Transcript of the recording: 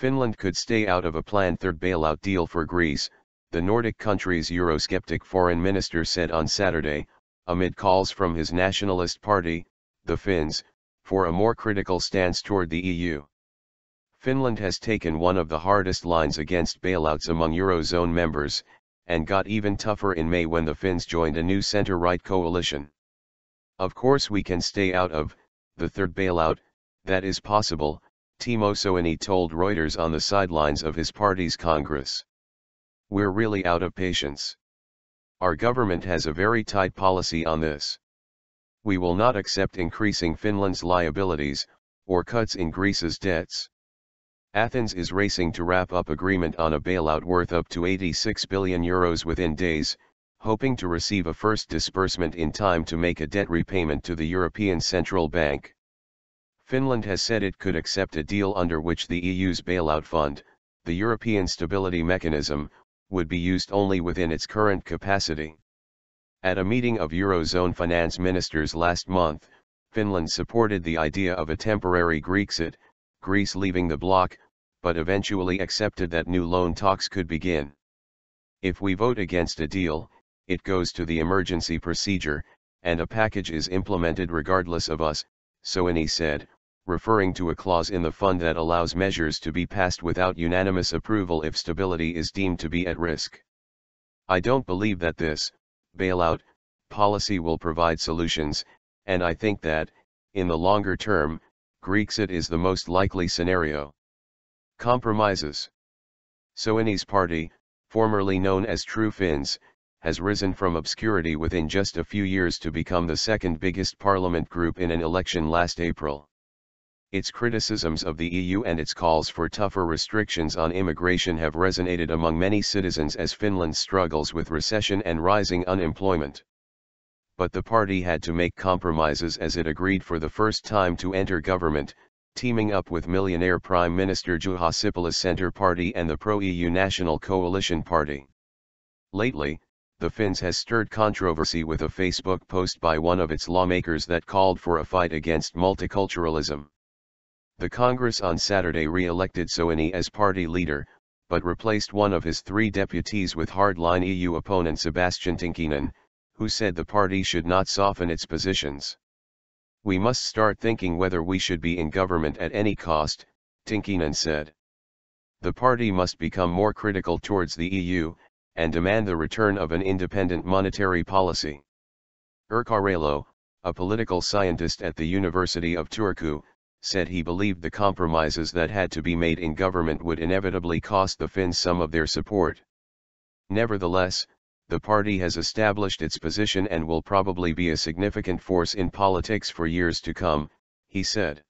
Finland could stay out of a planned third bailout deal for Greece, the Nordic country's Eurosceptic foreign minister said on Saturday, amid calls from his nationalist party, the Finns, for a more critical stance toward the EU. Finland has taken one of the hardest lines against bailouts among Eurozone members, and got even tougher in May when the Finns joined a new centre-right coalition. Of course we can stay out of the third bailout, that is possible, Timo Soini told Reuters on the sidelines of his party's Congress. We're really out of patience. Our government has a very tight policy on this. We will not accept increasing Finland's liabilities, or cuts in Greece's debts. Athens is racing to wrap up agreement on a bailout worth up to €86 billion within days, hoping to receive a first disbursement in time to make a debt repayment to the European Central Bank. Finland has said it could accept a deal under which the EU's bailout fund, the European Stability Mechanism, would be used only within its current capacity. At a meeting of Eurozone finance ministers last month, Finland supported the idea of a temporary Grexit, Greece leaving the bloc, but eventually accepted that new loan talks could begin. If we vote against a deal, it goes to the emergency procedure, and a package is implemented regardless of us, Soini said, referring to a clause in the fund that allows measures to be passed without unanimous approval if stability is deemed to be at risk. I don't believe that this bailout policy will provide solutions, and I think that, in the longer term, Grexit is the most likely scenario. Compromises. Soini's party, formerly known as True Finns, has risen from obscurity within just a few years to become the second biggest parliament group in an election last April. Its criticisms of the EU and its calls for tougher restrictions on immigration have resonated among many citizens as Finland struggles with recession and rising unemployment. But the party had to make compromises as it agreed for the first time to enter government, teaming up with millionaire Prime Minister Juha Sipilä's Centre Party and the pro-EU National Coalition Party. Lately, the Finns has stirred controversy with a Facebook post by one of its lawmakers that called for a fight against multiculturalism. The Congress on Saturday re-elected Soini as party leader, but replaced one of his three deputies with hardline EU opponent Sebastian Tynkkynen, who said the party should not soften its positions. We must start thinking whether we should be in government at any cost, Tynkkynen said. The party must become more critical towards the EU, and demand the return of an independent monetary policy. Erkka Reilo, a political scientist at the University of Turku, said he believed the compromises that had to be made in government would inevitably cost the Finns some of their support. Nevertheless, the party has established its position and will probably be a significant force in politics for years to come, he said.